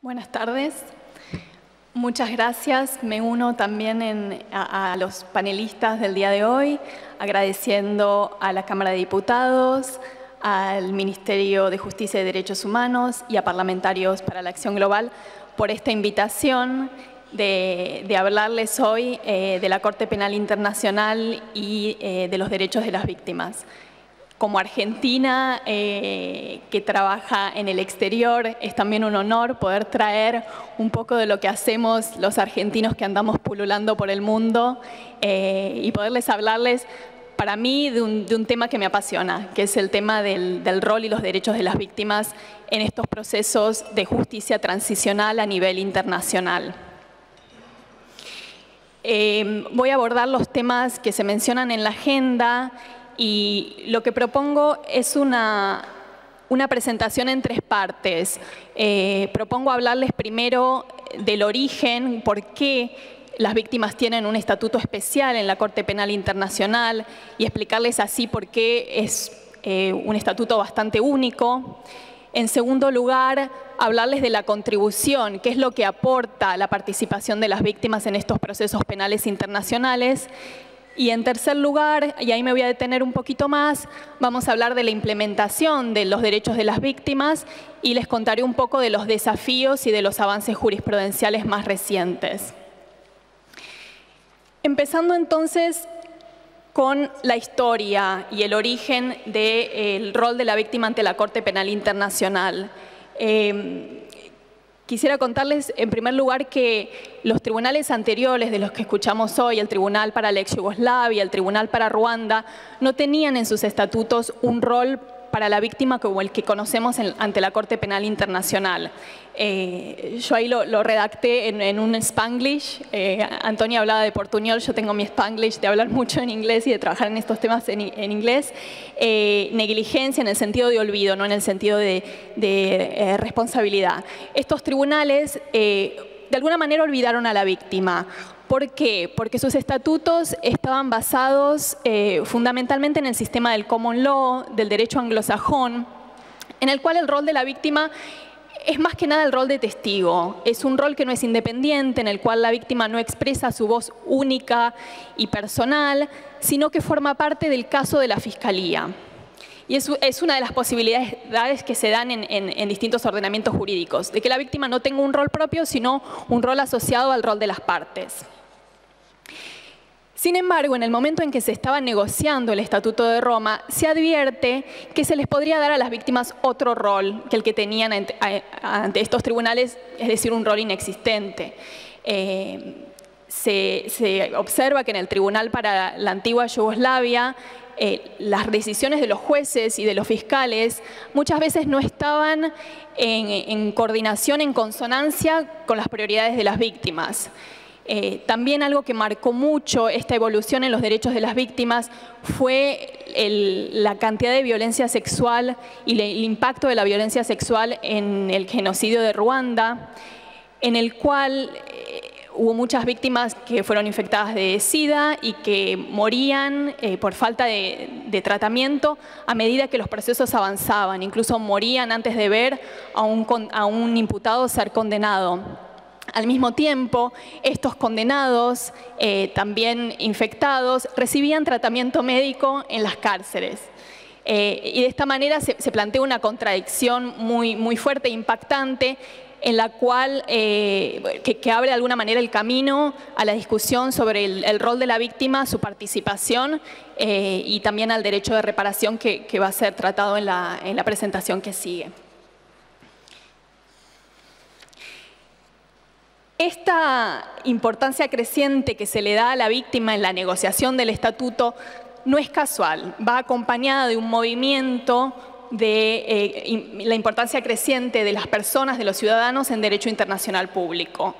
Buenas tardes. Muchas gracias. Me uno también a los panelistas del día de hoy, agradeciendo a la Cámara de Diputados, al Ministerio de Justicia y Derechos Humanos y a Parlamentarios para la Acción Global por esta invitación de hablarles hoy de la Corte Penal Internacional y de los derechos de las víctimas. Como argentina que trabaja en el exterior, es también un honor poder traer un poco de lo que hacemos los argentinos que andamos pululando por el mundo y poderles hablarles, para mí, de un tema que me apasiona, que es el tema del rol y los derechos de las víctimas en estos procesos de justicia transicional a nivel internacional. Voy a abordar los temas que se mencionan en la agenda. Y lo que propongo es una presentación en tres partes. Propongo hablarles primero del origen, por qué las víctimas tienen un estatuto especial en la Corte Penal Internacional y explicarles así por qué es un estatuto bastante único. En segundo lugar, hablarles de la contribución, qué es lo que aporta la participación de las víctimas en estos procesos penales internacionales. Y en tercer lugar, y ahí me voy a detener un poquito más, vamos a hablar de la implementación de los derechos de las víctimas y les contaré un poco de los desafíos y de los avances jurisprudenciales más recientes. Empezando entonces con la historia y el origen del rol de la víctima ante la Corte Penal Internacional. Quisiera contarles, en primer lugar, que los tribunales anteriores de los que escuchamos hoy, el Tribunal para la Ex Yugoslavia, el Tribunal para Ruanda, no tenían en sus estatutos un rol para la víctima como el que conocemos ante la Corte Penal Internacional. Yo ahí lo redacté en un Spanglish. Antonia hablaba de portuñol, yo tengo mi Spanglish de hablar mucho en inglés y de trabajar en estos temas en inglés. Negligencia en el sentido de olvido, no en el sentido de responsabilidad. Estos tribunales de alguna manera olvidaron a la víctima. ¿Por qué? Porque sus estatutos estaban basados fundamentalmente en el sistema del common law, del derecho anglosajón, en el cual el rol de la víctima es más que nada el rol de testigo. Es un rol que no es independiente, en el cual la víctima no expresa su voz única y personal, sino que forma parte del caso de la Fiscalía. Y es una de las posibilidades que se dan en distintos ordenamientos jurídicos, de que la víctima no tenga un rol propio, sino un rol asociado al rol de las partes. Sin embargo, en el momento en que se estaba negociando el Estatuto de Roma, se advierte que se les podría dar a las víctimas otro rol que el que tenían ante estos tribunales, es decir, un rol inexistente. Se observa que en el Tribunal para la antigua Yugoslavia, las decisiones de los jueces y de los fiscales muchas veces no estaban en coordinación, en consonancia con las prioridades de las víctimas. También algo que marcó mucho esta evolución en los derechos de las víctimas fue la cantidad de violencia sexual y el impacto de la violencia sexual en el genocidio de Ruanda, en el cual hubo muchas víctimas que fueron infectadas de SIDA y que morían por falta de tratamiento a medida que los procesos avanzaban. Incluso morían antes de ver a un imputado ser condenado. Al mismo tiempo, estos condenados, también infectados, recibían tratamiento médico en las cárceles. Y de esta manera se plantea una contradicción muy fuerte e impactante, en la cual que abre de alguna manera el camino a la discusión sobre el rol de la víctima, su participación y también al derecho de reparación que va a ser tratado en la presentación que sigue. Esta importancia creciente que se le da a la víctima en la negociación del estatuto no es casual, va acompañada de un movimiento de la importancia creciente de las personas, de los ciudadanos en derecho internacional público.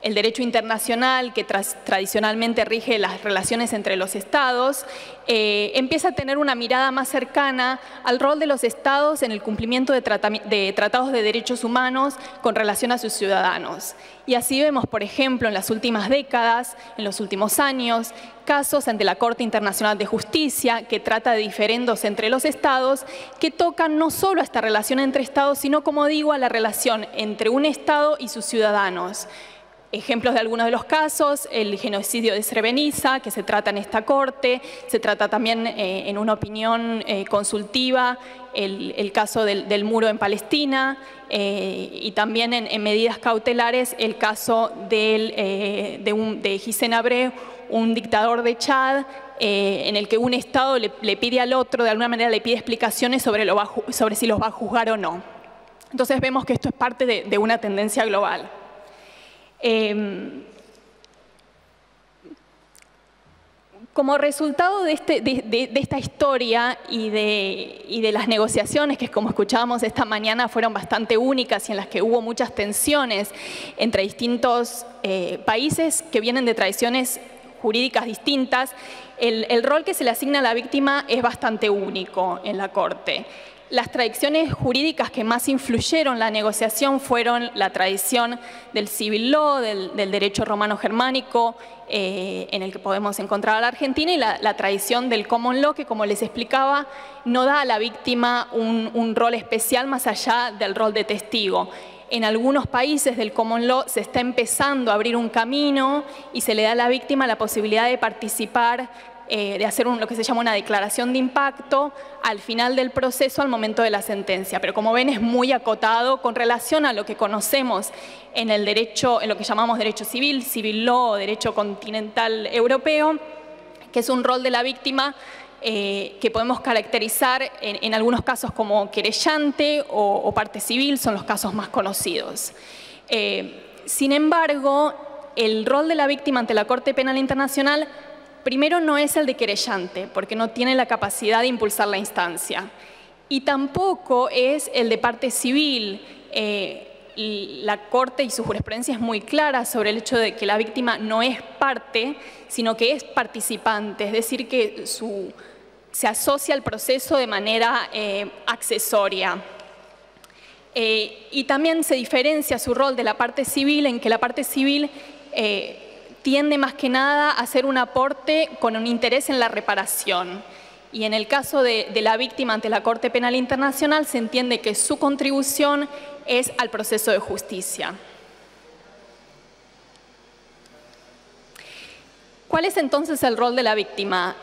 el derecho internacional, que tradicionalmente rige las relaciones entre los estados, empieza a tener una mirada más cercana al rol de los estados en el cumplimiento de tratados de derechos humanos con relación a sus ciudadanos. Y así vemos, por ejemplo, en las últimas décadas, en los últimos años, casos ante la Corte Internacional de Justicia que trata de diferendos entre los estados que tocan no solo a esta relación entre estados, sino, como digo, a la relación entre un estado y sus ciudadanos. Ejemplos de algunos de los casos: el genocidio de Srebrenica, que se trata en esta corte, se trata también en una opinión consultiva, el caso del muro en Palestina, y también en medidas cautelares el caso de Hissène Habré, un dictador de Chad, en el que un Estado le pide al otro, de alguna manera le pide explicaciones sobre si los va a juzgar o no. Entonces vemos que esto es parte de una tendencia global. Como resultado de esta historia y de las negociaciones que, como escuchábamos esta mañana, fueron bastante únicas y en las que hubo muchas tensiones entre distintos países que vienen de tradiciones jurídicas distintas, el rol que se le asigna a la víctima es bastante único en la Corte. Las tradiciones jurídicas que más influyeron la negociación fueron la tradición del civil law, del derecho romano-germánico, en el que podemos encontrar a la Argentina, y la tradición del common law, que, como les explicaba, no da a la víctima un rol especial más allá del rol de testigo. En algunos países del common law se está empezando a abrir un camino y se le da a la víctima la posibilidad de participar, de hacer lo que se llama una declaración de impacto al final del proceso, al momento de la sentencia. Pero, como ven, es muy acotado con relación a lo que conocemos en el derecho, en lo que llamamos derecho civil, civil law o derecho continental europeo, que es un rol de la víctima que podemos caracterizar en algunos casos como querellante o parte civil, son los casos más conocidos. Sin embargo, el rol de la víctima ante la Corte Penal Internacional primero no es el de querellante, porque no tiene la capacidad de impulsar la instancia, y tampoco es el de parte civil. La Corte y su jurisprudencia es muy clara sobre el hecho de que la víctima no es parte, sino que es participante, es decir, que se asocia al proceso de manera accesoria. Y también se diferencia su rol de la parte civil en que la parte civil tiende más que nada a hacer un aporte con un interés en la reparación. Y en el caso de la víctima ante la Corte Penal Internacional se entiende que su contribución es al proceso de justicia. ¿Cuál es entonces el rol de la víctima?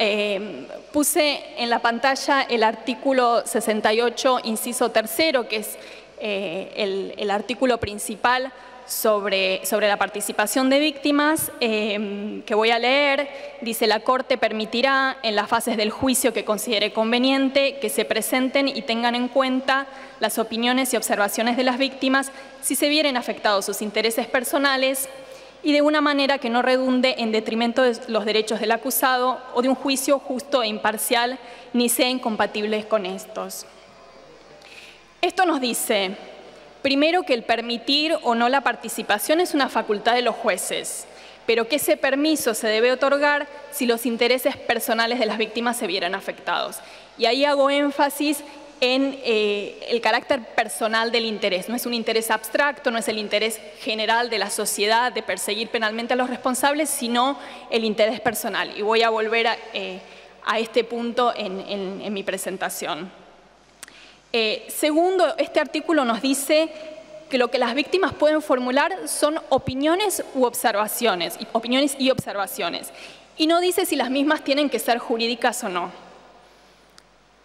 Puse en la pantalla el artículo 68, inciso 3, que es el artículo principal sobre la participación de víctimas, que voy a leer. Dice: la Corte permitirá, en las fases del juicio que considere conveniente, que se presenten y tengan en cuenta las opiniones y observaciones de las víctimas si se vieren afectados sus intereses personales y de una manera que no redunde en detrimento de los derechos del acusado o de un juicio justo e imparcial, ni sea incompatible con estos. Esto nos dice, primero, que el permitir o no la participación es una facultad de los jueces, pero que ese permiso se debe otorgar si los intereses personales de las víctimas se vieran afectados. Y ahí hago énfasis en el carácter personal del interés. No es un interés abstracto, no es el interés general de la sociedad de perseguir penalmente a los responsables, sino el interés personal. Y voy a volver a este punto en mi presentación. Segundo, este artículo nos dice que lo que las víctimas pueden formular son opiniones y observaciones. Y no dice si las mismas tienen que ser jurídicas o no.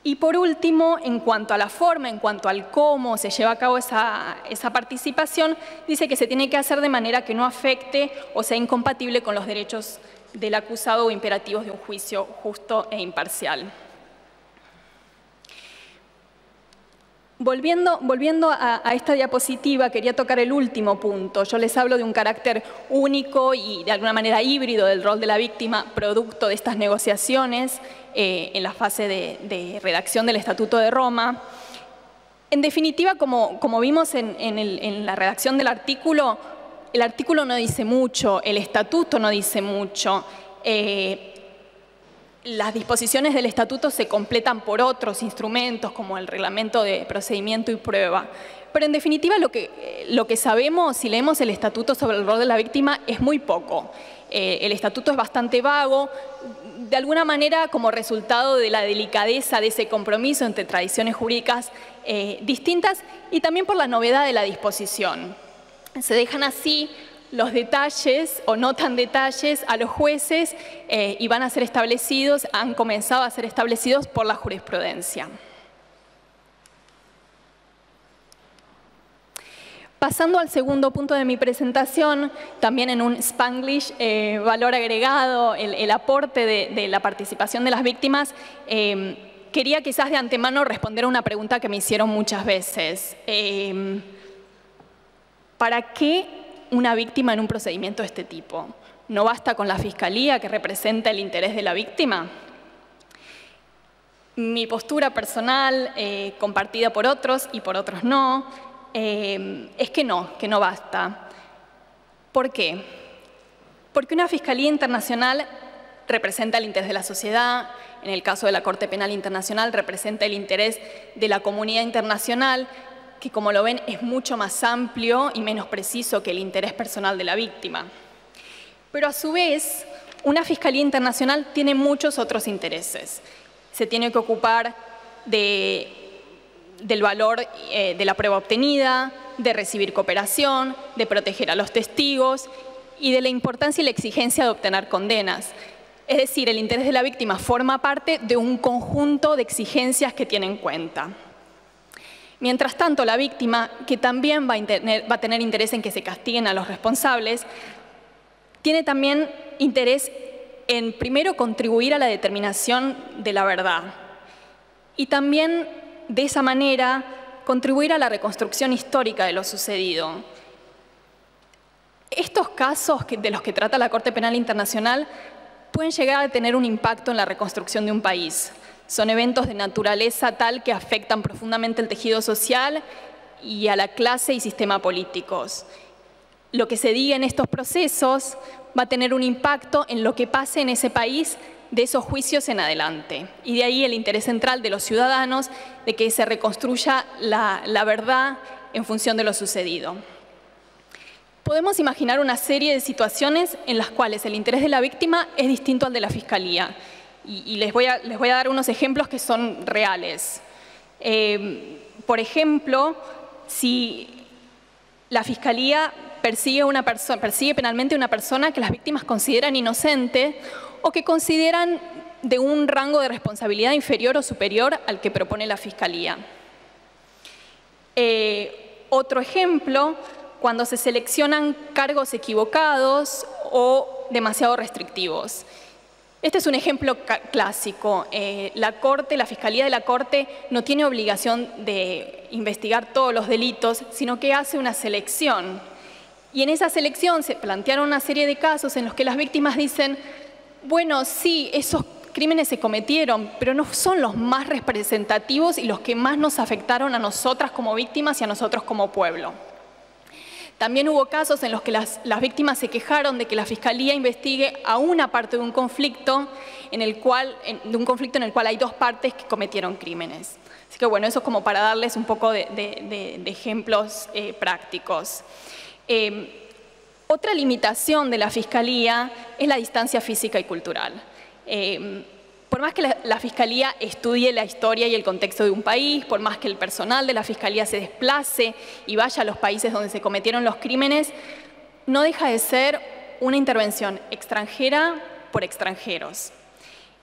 Y por último, en cuanto a la forma, en cuanto al cómo se lleva a cabo esa participación, dice que se tiene que hacer de manera que no afecte o sea incompatible con los derechos del acusado o imperativos de un juicio justo e imparcial. Volviendo a esta diapositiva, quería tocar el último punto. Yo les hablo de un carácter único y de alguna manera híbrido del rol de la víctima, producto de estas negociaciones en la fase de redacción del Estatuto de Roma. En definitiva, como vimos en la redacción del artículo, el artículo no dice mucho, el estatuto no dice mucho. Las disposiciones del estatuto se completan por otros instrumentos, como el reglamento de procedimiento y prueba. Pero en definitiva lo que sabemos, si leemos el estatuto sobre el rol de la víctima, es muy poco. El estatuto es bastante vago, de alguna manera como resultado de la delicadeza de ese compromiso entre tradiciones jurídicas distintas y también por la novedad de la disposición. Se dejan así los detalles o no tan detalles a los jueces y van a ser establecidos, han comenzado a ser establecidos por la jurisprudencia. Pasando al segundo punto de mi presentación, también en un Spanglish, valor agregado, el aporte de la participación de las víctimas, quería quizás de antemano responder a una pregunta que me hicieron muchas veces. ¿Para qué una víctima en un procedimiento de este tipo? ¿No basta con la fiscalía que representa el interés de la víctima? Mi postura personal, compartida por otros y por otros no, es que no basta. ¿Por qué? Porque una fiscalía internacional representa el interés de la sociedad, en el caso de la Corte Penal Internacional representa el interés de la comunidad internacional, que como lo ven es mucho más amplio y menos preciso que el interés personal de la víctima. Pero a su vez, una fiscalía internacional tiene muchos otros intereses. Se tiene que ocupar del valor de la prueba obtenida, de recibir cooperación, de proteger a los testigos y de la importancia y la exigencia de obtener condenas. Es decir, el interés de la víctima forma parte de un conjunto de exigencias que tiene en cuenta. Mientras tanto, la víctima, que también va a tener interés en que se castiguen a los responsables, tiene también interés en, primero, contribuir a la determinación de la verdad y también, de esa manera, contribuir a la reconstrucción histórica de lo sucedido. Estos casos de los que trata la Corte Penal Internacional pueden llegar a tener un impacto en la reconstrucción de un país. Son eventos de naturaleza tal que afectan profundamente el tejido social y a la clase y sistema políticos. Lo que se diga en estos procesos va a tener un impacto en lo que pase en ese país de esos juicios en adelante. Y de ahí el interés central de los ciudadanos de que se reconstruya la verdad en función de lo sucedido. Podemos imaginar una serie de situaciones en las cuales el interés de la víctima es distinto al de la fiscalía. Y les voy a dar unos ejemplos que son reales. Por ejemplo, si la fiscalía persigue penalmente a una persona que las víctimas consideran inocente o que consideran de un rango de responsabilidad inferior o superior al que propone la fiscalía. Otro ejemplo, cuando se seleccionan cargos equivocados o demasiado restrictivos. Este es un ejemplo clásico. La Fiscalía de la Corte no tiene obligación de investigar todos los delitos, sino que hace una selección. Y en esa selección se plantearon una serie de casos en los que las víctimas dicen, bueno, sí, esos crímenes se cometieron, pero no son los más representativos y los que más nos afectaron a nosotras como víctimas y a nosotros como pueblo. También hubo casos en los que las víctimas se quejaron de que la Fiscalía investigue a una parte de un conflicto en el cual hay dos partes que cometieron crímenes. Así que bueno, eso es como para darles un poco de ejemplos prácticos. Otra limitación de la Fiscalía es la distancia física y cultural. Por más que la Fiscalía estudie la historia y el contexto de un país, por más que el personal de la Fiscalía se desplace y vaya a los países donde se cometieron los crímenes, no deja de ser una intervención extranjera por extranjeros.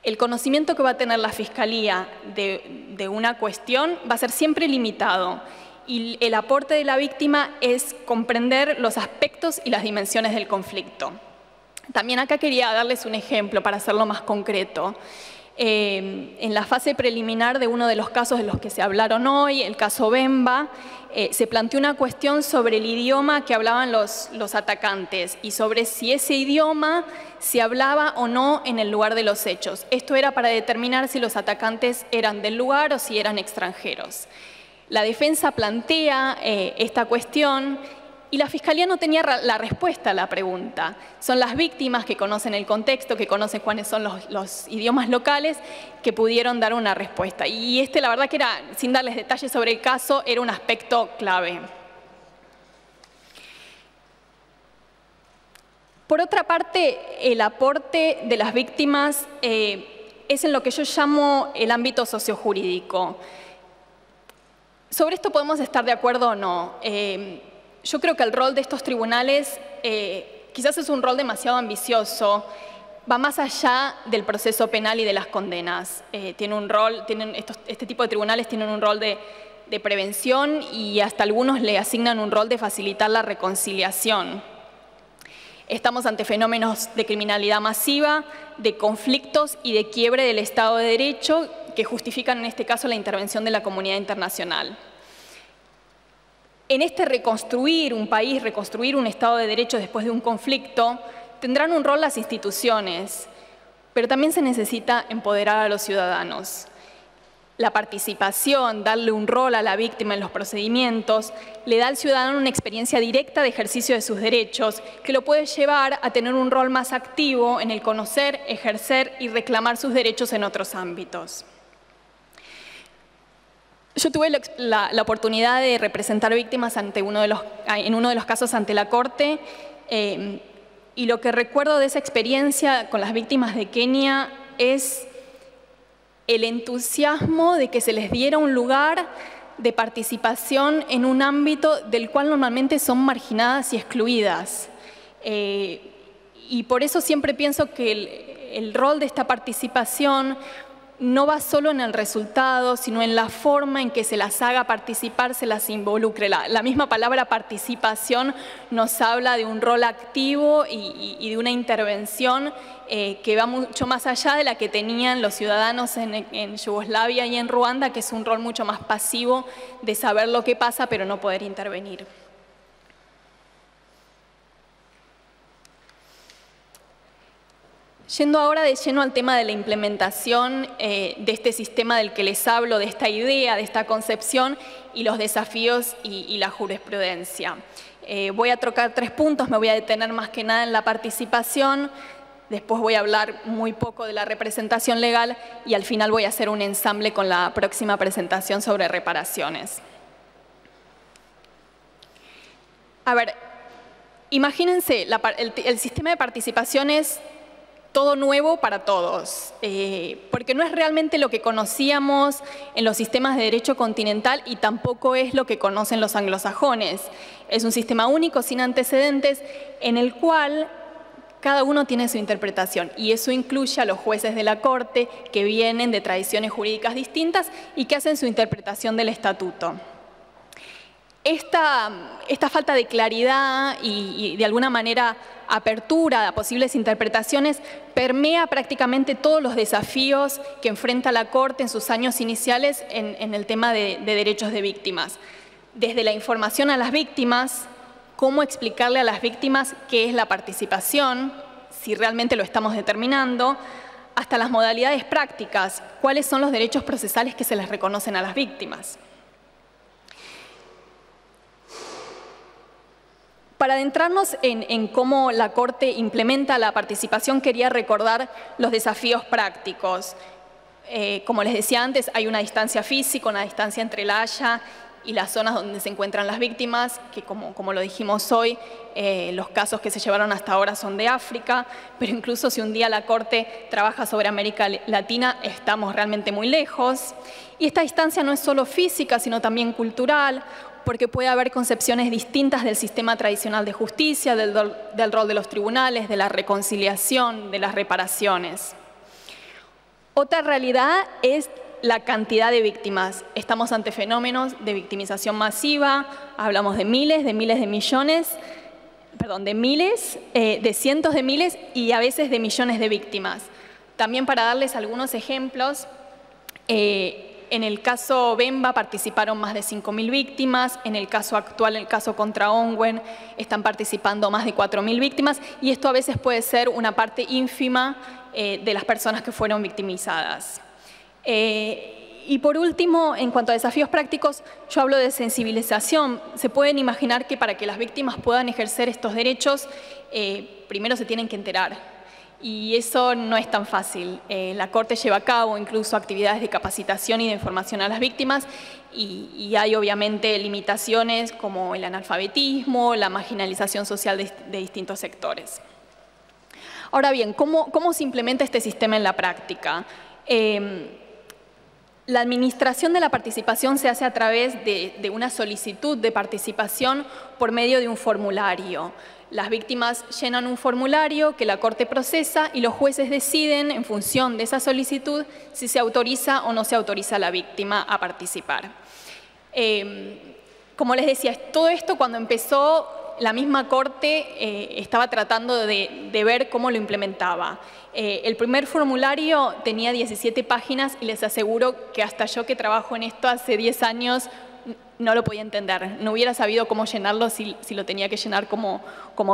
El conocimiento que va a tener la Fiscalía de una cuestión va a ser siempre limitado y el aporte de la víctima es comprender los aspectos y las dimensiones del conflicto. También acá quería darles un ejemplo para hacerlo más concreto. En la fase preliminar de uno de los casos de los que se hablaron hoy, el caso Bemba, se planteó una cuestión sobre el idioma que hablaban los atacantes y sobre si ese idioma se hablaba o no en el lugar de los hechos. Esto era para determinar si los atacantes eran del lugar o si eran extranjeros. La defensa plantea esta cuestión y la Fiscalía no tenía la respuesta a la pregunta. Son las víctimas que conocen el contexto, que conocen cuáles son los idiomas locales, que pudieron dar una respuesta. Y la verdad que era, sin darles detalles sobre el caso, era un aspecto clave. Por otra parte, el aporte de las víctimas es en lo que yo llamo el ámbito sociojurídico. Sobre esto podemos estar de acuerdo o no. Yo creo que el rol de estos tribunales quizás es un rol demasiado ambicioso, va más allá del proceso penal y de las condenas. Este tipo de tribunales tienen un rol de prevención y hasta algunos le asignan un rol de facilitar la reconciliación. Estamos ante fenómenos de criminalidad masiva, de conflictos y de quiebre del Estado de Derecho que justifican en este caso la intervención de la comunidad internacional. En este reconstruir un país, reconstruir un Estado de Derecho después de un conflicto, tendrán un rol las instituciones, pero también se necesita empoderar a los ciudadanos. La participación, darle un rol a la víctima en los procedimientos, le da al ciudadano una experiencia directa de ejercicio de sus derechos que lo puede llevar a tener un rol más activo en el conocer, ejercer y reclamar sus derechos en otros ámbitos. Yo tuve la oportunidad de representar víctimas en uno de los casos ante la Corte y lo que recuerdo de esa experiencia con las víctimas de Kenia es el entusiasmo de que se les diera un lugar de participación en un ámbito del cual normalmente son marginadas y excluidas. Y por eso siempre pienso que el rol de esta participación no va solo en el resultado, sino en la forma en que se las haga participar, se las involucre. La misma palabra participación nos habla de un rol activo y de una intervención que va mucho más allá de la que tenían los ciudadanos en Yugoslavia y en Ruanda, que es un rol mucho más pasivo de saber lo que pasa pero no poder intervenir. Yendo ahora de lleno al tema de la implementación de este sistema del que les hablo, de esta idea, de esta concepción y los desafíos y la jurisprudencia. Voy a tocar 3 puntos, me voy a detener más que nada en la participación, después voy a hablar muy poco de la representación legal y al final voy a hacer un ensamble con la próxima presentación sobre reparaciones. A ver, imagínense, el sistema de participación es todo nuevo para todos, porque no es realmente lo que conocíamos en los sistemas de derecho continental y tampoco es lo que conocen los anglosajones. Es un sistema único, sin antecedentes, en el cual cada uno tiene su interpretación y eso incluye a los jueces de la Corte que vienen de tradiciones jurídicas distintas y que hacen su interpretación del estatuto. Esta falta de claridad y de alguna manera apertura a posibles interpretaciones permea prácticamente todos los desafíos que enfrenta la Corte en sus años iniciales en el tema de derechos de víctimas. Desde la información a las víctimas, cómo explicarle a las víctimas qué es la participación, si realmente lo estamos determinando, hasta las modalidades prácticas, cuáles son los derechos procesales que se les reconocen a las víctimas. Para adentrarnos en cómo la Corte implementa la participación, quería recordar los desafíos prácticos. Como les decía antes, hay una distancia física, una distancia entre La Haya y las zonas donde se encuentran las víctimas, que como lo dijimos hoy, los casos que se llevaron hasta ahora son de África, pero incluso si un día la Corte trabaja sobre América Latina, estamos realmente muy lejos. Y esta distancia no es solo física, sino también cultural, porque puede haber concepciones distintas del sistema tradicional de justicia, del rol de los tribunales, de la reconciliación, de las reparaciones. Otra realidad es la cantidad de víctimas. Estamos ante fenómenos de victimización masiva, hablamos de miles de millones, perdón, de miles, de cientos de miles y a veces de millones de víctimas. También para darles algunos ejemplos, en el caso Bemba participaron más de 5.000 víctimas, en el caso actual, el caso contra Ongwen, están participando más de 4.000 víctimas y esto a veces puede ser una parte ínfima de las personas que fueron victimizadas. Y por último, en cuanto a desafíos prácticos, yo hablo de sensibilización. Se pueden imaginar que para que las víctimas puedan ejercer estos derechos, primero se tienen que enterar. Y eso no es tan fácil. La Corte lleva a cabo incluso actividades de capacitación y de información a las víctimas y hay obviamente limitaciones como el analfabetismo, la marginalización social de distintos sectores. Ahora bien, ¿cómo se implementa este sistema en la práctica? La administración de la participación se hace a través de una solicitud de participación por medio de un formulario. Las víctimas llenan un formulario que la Corte procesa y los jueces deciden, en función de esa solicitud, si se autoriza o no se autoriza a la víctima a participar. Como les decía, todo esto cuando empezó, la misma Corte estaba tratando de ver cómo lo implementaba. El primer formulario tenía 17 páginas y les aseguro que hasta yo que trabajo en esto hace 10 años no lo podía entender. No hubiera sabido cómo llenarlo si lo tenía que llenar como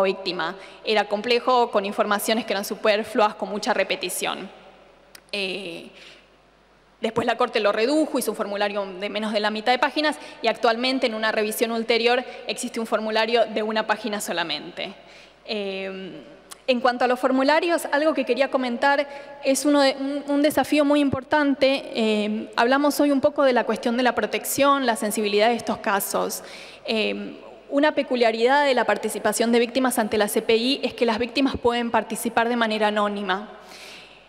víctima. Era complejo, con informaciones que eran superfluas, con mucha repetición. Después la Corte lo redujo, hizo un formulario de menos de la mitad de páginas y actualmente en una revisión ulterior existe un formulario de una página solamente. En cuanto a los formularios, algo que quería comentar es un desafío muy importante. Hablamos hoy un poco de la cuestión de la protección, la sensibilidad de estos casos. Una peculiaridad de la participación de víctimas ante la CPI es que las víctimas pueden participar de manera anónima.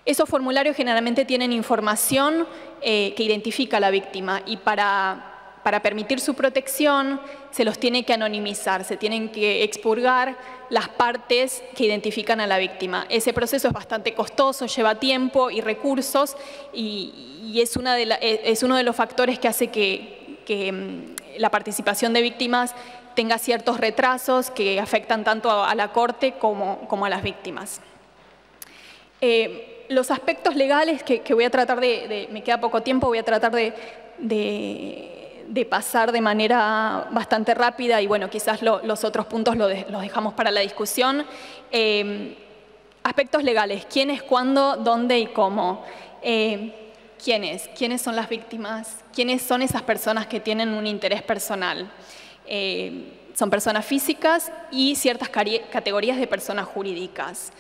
Esos formularios generalmente tienen información que identifica a la víctima y para permitir su protección se los tiene que anonimizar, se tienen que expurgar las partes que identifican a la víctima. Ese proceso es bastante costoso, lleva tiempo y recursos y es uno de los factores que hace que la participación de víctimas tenga ciertos retrasos que afectan tanto a la Corte como a las víctimas. Los aspectos legales que voy a tratar me queda poco tiempo, voy a tratar de pasar de manera bastante rápida y bueno, quizás los otros puntos los dejamos para la discusión. Aspectos legales, quiénes, cuándo, dónde y cómo. ¿Quiénes son las víctimas? ¿Quiénes son esas personas que tienen un interés personal? Son personas físicas y ciertas categorías de personas jurídicas.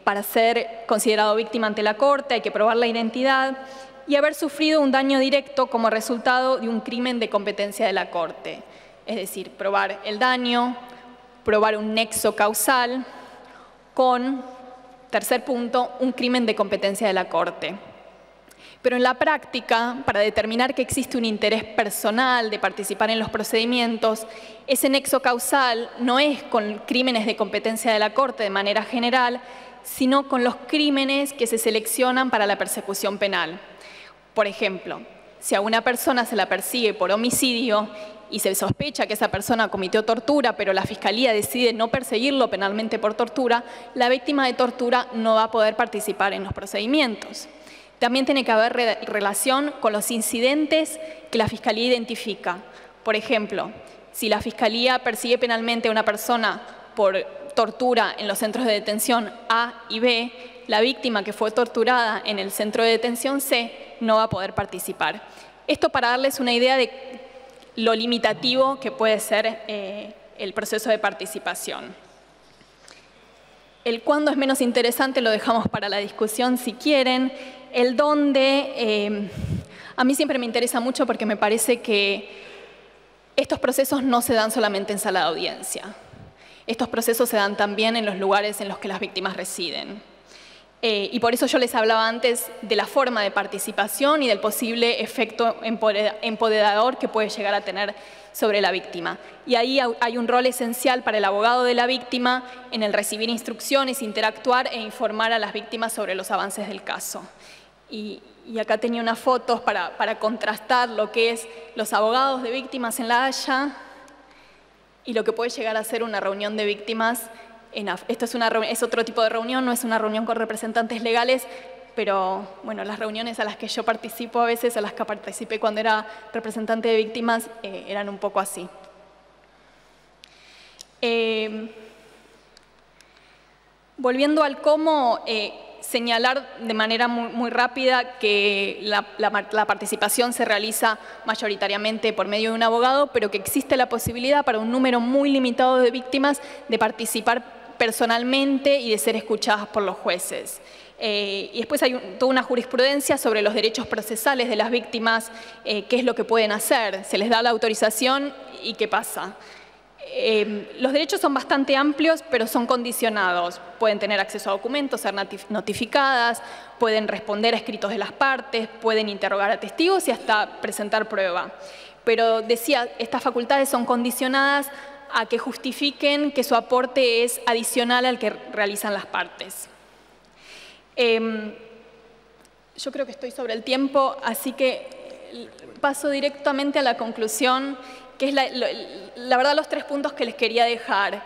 Para ser considerado víctima ante la Corte hay que probar la identidad y haber sufrido un daño directo como resultado de un crimen de competencia de la Corte. Es decir, probar el daño, probar un nexo causal con, tercer punto, un crimen de competencia de la Corte. Pero en la práctica, para determinar que existe un interés personal de participar en los procedimientos, ese nexo causal no es con crímenes de competencia de la Corte de manera general, sino con los crímenes que se seleccionan para la persecución penal. Por ejemplo, si a una persona se la persigue por homicidio y se sospecha que esa persona cometió tortura, pero la Fiscalía decide no perseguirlo penalmente por tortura, la víctima de tortura no va a poder participar en los procedimientos. También tiene que haber relación con los incidentes que la Fiscalía identifica. Por ejemplo, si la Fiscalía persigue penalmente a una persona por tortura en los centros de detención A y B, la víctima que fue torturada en el centro de detención C no va a poder participar. Esto para darles una idea de lo limitativo que puede ser el proceso de participación. El cuándo es menos interesante lo dejamos para la discusión si quieren. El dónde, a mí siempre me interesa mucho porque me parece que estos procesos no se dan solamente en sala de audiencia. Estos procesos se dan también en los lugares en los que las víctimas residen. Y por eso yo les hablaba antes de la forma de participación y del posible efecto empoderador que puede llegar a tener sobre la víctima. Y ahí hay un rol esencial para el abogado de la víctima en el recibir instrucciones, interactuar e informar a las víctimas sobre los avances del caso. Y acá tenía unas fotos para contrastar lo que es los abogados de víctimas en La Haya y lo que puede llegar a ser una reunión de víctimas. Esto es otro tipo de reunión, no es una reunión con representantes legales, pero bueno, las reuniones a las que yo participo a veces, a las que participé cuando era representante de víctimas, eran un poco así. Volviendo al cómo, señalar de manera muy rápida que la participación se realiza mayoritariamente por medio de un abogado, pero que existe la posibilidad para un número muy limitado de víctimas de participar personalmente y de ser escuchadas por los jueces. Y después hay toda una jurisprudencia sobre los derechos procesales de las víctimas, qué es lo que pueden hacer, se les da la autorización y qué pasa. Los derechos son bastante amplios, pero son condicionados. Pueden tener acceso a documentos, ser notificadas, pueden responder a escritos de las partes, pueden interrogar a testigos y hasta presentar prueba. Pero decía, estas facultades son condicionadas a que justifiquen que su aporte es adicional al que realizan las partes. Yo creo que estoy sobre el tiempo, así que paso directamente a la conclusión, que es la verdad los 3 puntos que les quería dejar.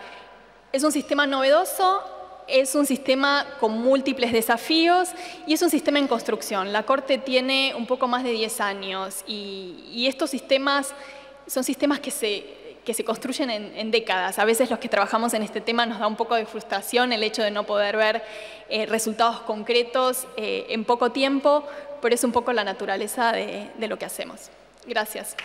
Es un sistema novedoso, es un sistema con múltiples desafíos y es un sistema en construcción. La Corte tiene un poco más de 10 años y estos sistemas son sistemas que se construyen en décadas. A veces los que trabajamos en este tema nos da un poco de frustración el hecho de no poder ver resultados concretos en poco tiempo, pero es un poco la naturaleza de lo que hacemos. Gracias.